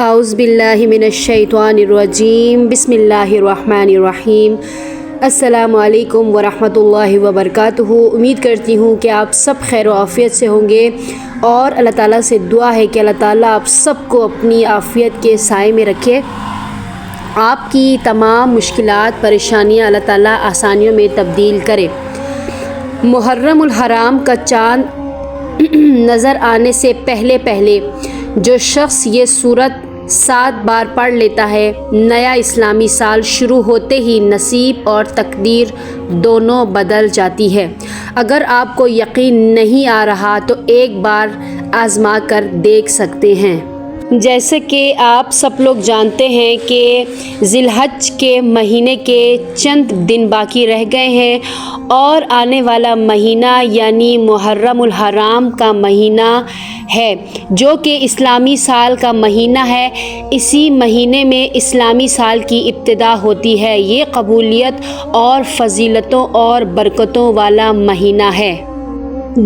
اعوذ باللہ من الشیطان الرجیم بسم اللہ الرحمن الرحیم۔ السلام علیکم ورحمۃ اللہ وبرکاتہ۔ امید کرتی ہوں کہ آپ سب خیر و عافیت سے ہوں گے، اور اللہ تعالیٰ سے دعا ہے کہ اللہ تعالیٰ آپ سب کو اپنی عافیت کے سائے میں رکھے، آپ کی تمام مشکلات پریشانیاں اللہ تعالیٰ آسانیوں میں تبدیل کرے۔ محرم الحرام کا چاند نظر آنے سے پہلے جو شخص یہ سورت 7 بار پڑھ لیتا ہے، نیا اسلامی سال شروع ہوتے ہی نصیب اور تقدیر دونوں بدل جاتی ہے۔ اگر آپ کو یقین نہیں آ رہا تو ایک بار آزما کر دیکھ سکتے ہیں۔ جیسے کہ آپ سب لوگ جانتے ہیں کہ ذی الحج کے مہینے کے چند دن باقی رہ گئے ہیں، اور آنے والا مہینہ یعنی محرم الحرام کا مہینہ ہے، جو کہ اسلامی سال کا مہینہ ہے۔ اسی مہینے میں اسلامی سال کی ابتدا ہوتی ہے۔ یہ قبولیت اور فضیلتوں اور برکتوں والا مہینہ ہے۔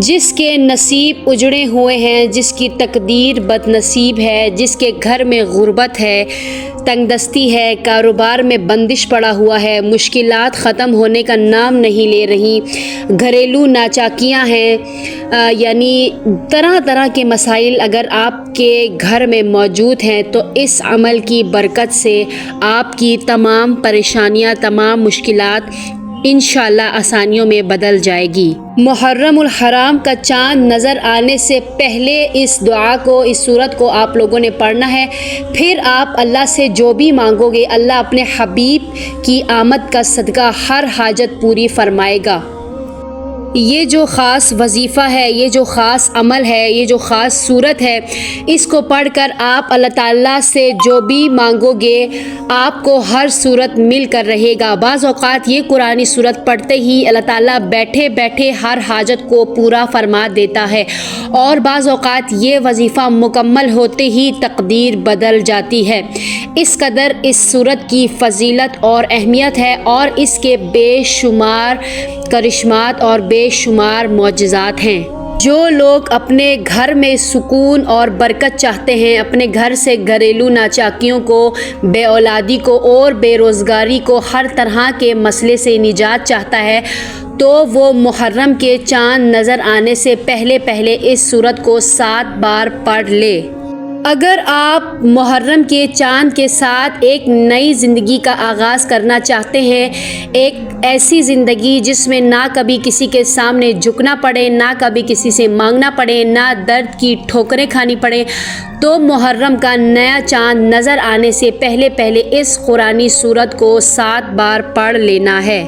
جس کے نصیب اجڑے ہوئے ہیں، جس کی تقدیر بد نصیب ہے، جس کے گھر میں غربت ہے، تنگ دستی ہے، کاروبار میں بندش پڑا ہوا ہے، مشکلات ختم ہونے کا نام نہیں لے رہی، گھریلو ناچاکیاں ہیں، یعنی طرح طرح کے مسائل اگر آپ کے گھر میں موجود ہیں، تو اس عمل کی برکت سے آپ کی تمام پریشانیاں، تمام مشکلات انشاءاللہ آسانیوں میں بدل جائے گی۔ محرم الحرام کا چاند نظر آنے سے پہلے اس دعا کو، اس سورت کو آپ لوگوں نے پڑھنا ہے۔ پھر آپ اللہ سے جو بھی مانگو گے، اللہ اپنے حبیب کی آمد کا صدقہ ہر حاجت پوری فرمائے گا۔ یہ جو خاص وظیفہ ہے، یہ جو خاص عمل ہے، یہ جو خاص صورت ہے، اس کو پڑھ کر آپ اللہ تعالیٰ سے جو بھی مانگو گے، آپ کو ہر صورت مل کر رہے گا۔ بعض اوقات یہ قرآنی صورت پڑھتے ہی اللہ تعالیٰ بیٹھے بیٹھے ہر حاجت کو پورا فرما دیتا ہے، اور بعض اوقات یہ وظیفہ مکمل ہوتے ہی تقدیر بدل جاتی ہے۔ اس قدر اس صورت کی فضیلت اور اہمیت ہے، اور اس کے بے شمار کرشمات اور بے شمار معجزات ہیں۔ جو لوگ اپنے گھر میں سکون اور برکت چاہتے ہیں، اپنے گھر سے گھریلو ناچاکیوں کو، بے اولادی کو اور بے روزگاری کو، ہر طرح کے مسئلے سے نجات چاہتا ہے، تو وہ محرم کے چاند نظر آنے سے پہلے اس سورت کو 7 بار پڑھ لے۔ اگر آپ محرم کے چاند کے ساتھ ایک نئی زندگی کا آغاز کرنا چاہتے ہیں، ایک ایسی زندگی جس میں نہ کبھی کسی کے سامنے جھکنا پڑے، نہ کبھی کسی سے مانگنا پڑے، نہ درد کی ٹھوکریں کھانی پڑے، تو محرم کا نیا چاند نظر آنے سے پہلے اس قرآنی سورت کو 7 بار پڑھ لینا ہے۔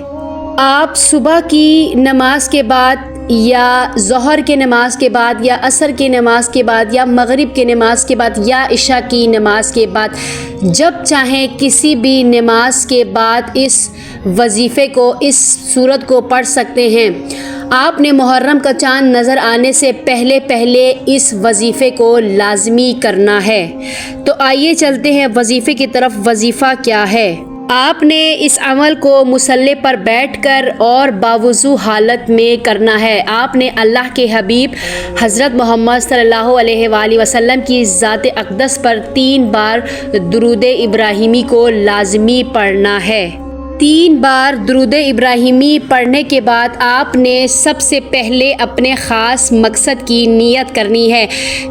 آپ صبح کی نماز کے بعد، یا ظہر کے نماز کے بعد، یا عصر کی نماز کے بعد، یا مغرب کی نماز کے بعد، یا عشاء کی نماز کے بعد، جب چاہیں کسی بھی نماز کے بعد اس وظیفے کو، اس سورت کو پڑھ سکتے ہیں۔ آپ نے محرم کا چاند نظر آنے سے پہلے اس وظیفے کو لازمی کرنا ہے۔ تو آئیے چلتے ہیں وظیفے کی طرف۔ وظیفہ کیا ہے؟ آپ نے اس عمل کو مصلی پر بیٹھ کر اور باوضو حالت میں کرنا ہے۔ آپ نے اللہ کے حبیب حضرت محمد صلی اللہ علیہ وآلہ وسلم کی ذات اقدس پر 3 بار درود ابراہیمی کو لازمی پڑھنا ہے۔ 3 بار درود ابراہیمی پڑھنے کے بعد آپ نے سب سے پہلے اپنے خاص مقصد کی نیت کرنی ہے،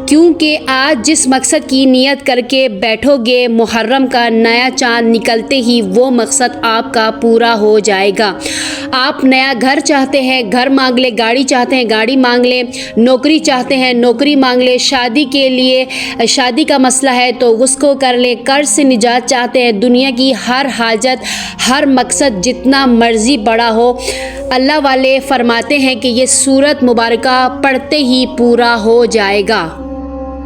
کیونکہ آج جس مقصد کی نیت کر کے بیٹھو گے، محرم کا نیا چاند نکلتے ہی وہ مقصد آپ کا پورا ہو جائے گا۔ آپ نیا گھر چاہتے ہیں، گھر مانگ لیں، گاڑی چاہتے ہیں، گاڑی مانگ لیں، نوکری چاہتے ہیں، نوکری مانگ لیں، شادی کے لیے شادی کا مسئلہ ہے تو اس کو کر لیں، قرض سے نجات چاہتے ہیں، دنیا کی ہر حاجت، ہر مقصد جتنا مرضی بڑا ہو، اللہ والے فرماتے ہیں کہ یہ سورت مبارکہ پڑھتے ہی پورا ہو جائے گا۔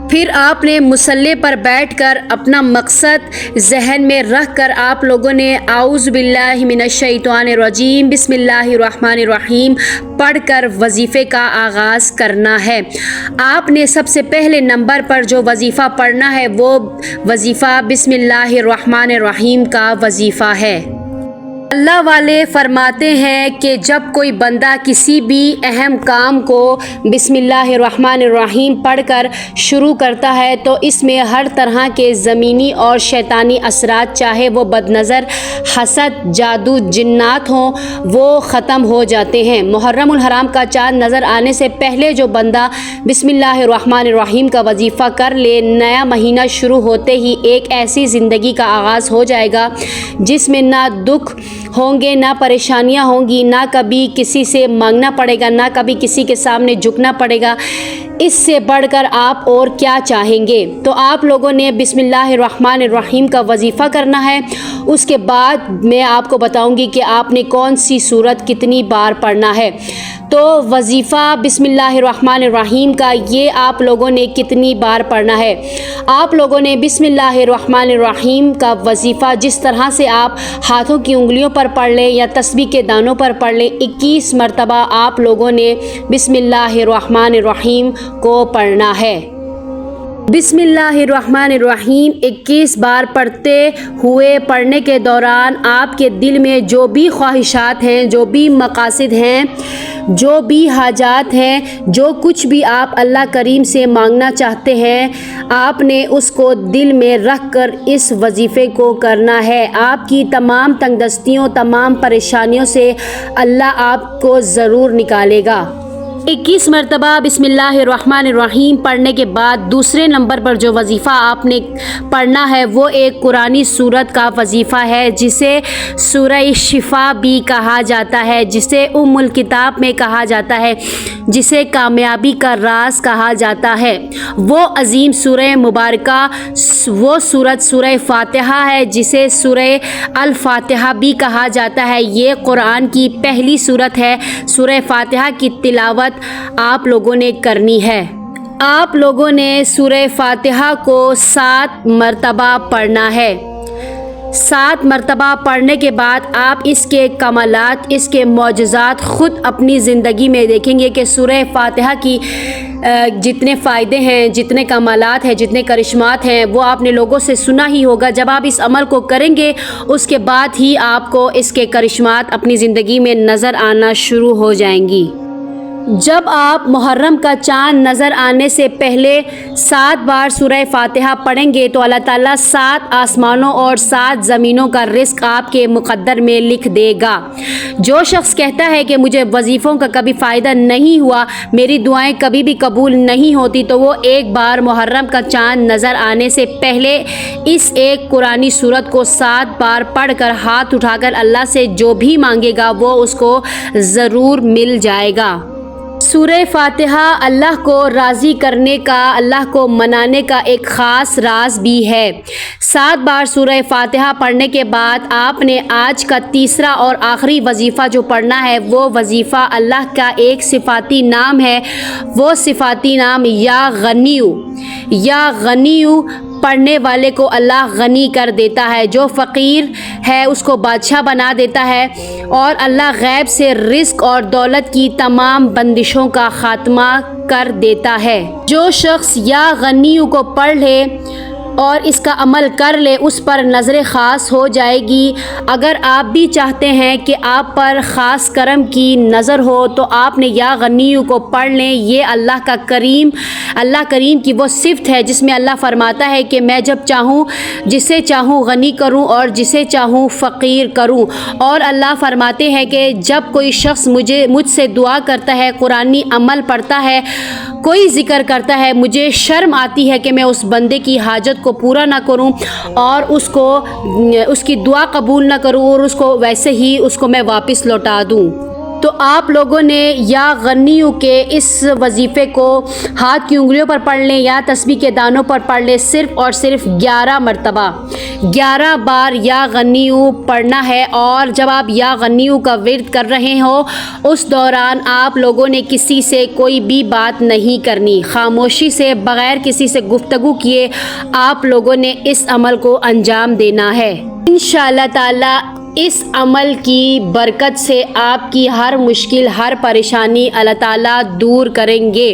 پھر آپ نے مصلی پر بیٹھ کر اپنا مقصد ذہن میں رکھ کر آپ لوگوں نے اعوذ باللہ من الشیطان الرجیم بسم اللہ الرحمن الرحیم پڑھ کر وظیفے کا آغاز کرنا ہے۔ آپ نے سب سے پہلے نمبر پر جو وظیفہ پڑھنا ہے، وہ وظیفہ بسم اللہ الرحمن الرحیم کا وظیفہ ہے۔ اللہ والے فرماتے ہیں کہ جب کوئی بندہ کسی بھی اہم کام کو بسم اللہ الرحمن الرحیم پڑھ کر شروع کرتا ہے تو اس میں ہر طرح کے زمینی اور شیطانی اثرات، چاہے وہ بد نظر، حسد، جادو، جنات ہوں، وہ ختم ہو جاتے ہیں۔ محرم الحرام کا چاند نظر آنے سے پہلے جو بندہ بسم اللہ الرحمن الرحیم کا وظیفہ کر لے، نیا مہینہ شروع ہوتے ہی ایک ایسی زندگی کا آغاز ہو جائے گا جس میں نہ دکھ ہوں گے، نہ پریشانیاں ہوں گی، نہ کبھی کسی سے مانگنا پڑے گا، نہ کبھی کسی کے سامنے جھکنا پڑے گا۔ اس سے بڑھ کر آپ اور کیا چاہیں گے؟ تو آپ لوگوں نے بسم اللہ الرحمن الرحیم کا وظیفہ کرنا ہے۔ اس کے بعد میں آپ کو بتاؤں گی کہ آپ نے کون سی سورت کتنی بار پڑھنا ہے۔ تو وظیفہ بسم اللہ الرحمن الرحیم کا یہ آپ لوگوں نے کتنی بار پڑھنا ہے؟ آپ لوگوں نے بسم اللہ الرحمن الرحیم کا وظیفہ جس طرح سے آپ ہاتھوں کی انگلیوں پر پڑھ لیں یا تسبیح کے دانوں پر پڑھ لیں، 21 مرتبہ آپ لوگوں نے بسم اللہ الرحمن الرحیم کو پڑھنا ہے۔ بسم اللہ الرحمن الرحیم 21 بار پڑھتے ہوئے پڑھنے کے دوران آپ کے دل میں جو بھی خواہشات ہیں، جو بھی مقاصد ہیں، جو بھی حاجات ہیں، جو کچھ بھی آپ اللہ کریم سے مانگنا چاہتے ہیں، آپ نے اس کو دل میں رکھ کر اس وظیفے کو کرنا ہے۔ آپ کی تمام تنگ دستیوں، تمام پریشانیوں سے اللہ آپ کو ضرور نکالے گا۔ 21 مرتبہ بسم اللہ الرحمن الرحیم پڑھنے کے بعد دوسرے نمبر پر جو وظیفہ آپ نے پڑھنا ہے وہ ایک قرآنی سورت کا وظیفہ ہے، جسے سورہ شفا بھی کہا جاتا ہے، جسے ام الکتاب میں کہا جاتا ہے، جسے کامیابی کا راز کہا جاتا ہے۔ وہ عظیم سورہ مبارکہ، وہ سورت سورہ فاتحہ ہے، جسے سورہ الفاتحہ بھی کہا جاتا ہے۔ یہ قرآن کی پہلی سورت ہے۔ سورہ فاتحہ کی تلاوت آپ لوگوں نے کرنی ہے۔ آپ لوگوں نے سورہ فاتحہ کو 7 مرتبہ پڑھنا ہے۔ 7 مرتبہ پڑھنے کے بعد آپ اس کے کمالات، اس کے معجزات خود اپنی زندگی میں دیکھیں گے کہ سورہ فاتحہ کی جتنے فائدے ہیں، جتنے کمالات ہیں، جتنے کرشمات ہیں، وہ آپ نے لوگوں سے سنا ہی ہوگا۔ جب آپ اس عمل کو کریں گے اس کے بعد ہی آپ کو اس کے کرشمات اپنی زندگی میں نظر آنا شروع ہو جائیں گی۔ جب آپ محرم کا چاند نظر آنے سے پہلے 7 بار سورہ فاتحہ پڑھیں گے تو اللہ تعالیٰ 7 آسمانوں اور 7 زمینوں کا رزق آپ کے مقدر میں لکھ دے گا۔ جو شخص کہتا ہے کہ مجھے وظیفوں کا کبھی فائدہ نہیں ہوا، میری دعائیں کبھی بھی قبول نہیں ہوتی، تو وہ ایک بار محرم کا چاند نظر آنے سے پہلے اس ایک قرآنی سورت کو 7 بار پڑھ کر ہاتھ اٹھا کر اللہ سے جو بھی مانگے گا وہ اس کو ضرور مل جائے گا۔ سورہ فاتحہ اللہ کو راضی کرنے کا، اللہ کو منانے کا ایک خاص راز بھی ہے۔ 7 بار سورہ فاتحہ پڑھنے کے بعد آپ نے آج کا تیسرا اور آخری وظیفہ جو پڑھنا ہے وہ وظیفہ اللہ کا ایک صفاتی نام ہے۔ وہ صفاتی نام یا غنیو، یا غنیو پڑھنے والے کو اللہ غنی کر دیتا ہے، جو فقیر ہے اس کو بادشاہ بنا دیتا ہے، اور اللہ غیب سے رزق اور دولت کی تمام بندشوں کا خاتمہ کر دیتا ہے۔ جو شخص یا غنیو کو پڑھ لے اور اس کا عمل کر لے اس پر نظر خاص ہو جائے گی۔ اگر آپ بھی چاہتے ہیں کہ آپ پر خاص کرم کی نظر ہو تو آپ نے یا غنیو کو پڑھ لیں۔ یہ اللہ کریم کی وہ صفت ہے جس میں اللہ فرماتا ہے کہ میں جب چاہوں جسے چاہوں غنی کروں اور جسے چاہوں فقیر کروں۔ اور اللہ فرماتے ہیں کہ جب کوئی شخص مجھ سے دعا کرتا ہے، قرآنی عمل پڑھتا ہے، کوئی ذکر کرتا ہے، مجھے شرم آتی ہے کہ میں اس بندے کی حاجت کو پورا نہ کروں اور اس کی دعا قبول نہ کروں اور اس کو ویسے ہی اس کو میں واپس لوٹا دوں۔ تو آپ لوگوں نے یا غنیو کے اس وظیفے کو ہاتھ کی انگلیوں پر پڑھ لیں یا تسبیح کے دانوں پر پڑھ لیں، صرف اور صرف 11 مرتبہ 11 بار یا غنیو پڑھنا ہے۔ اور جب آپ یا غنیو کا ورد کر رہے ہو اس دوران آپ لوگوں نے کسی سے کوئی بھی بات نہیں کرنی، خاموشی سے بغیر کسی سے گفتگو کیے آپ لوگوں نے اس عمل کو انجام دینا ہے۔ انشاءاللہ تعالی اس عمل کی برکت سے آپ کی ہر مشکل، ہر پریشانی اللہ تعالیٰ دور کریں گے۔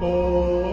Oh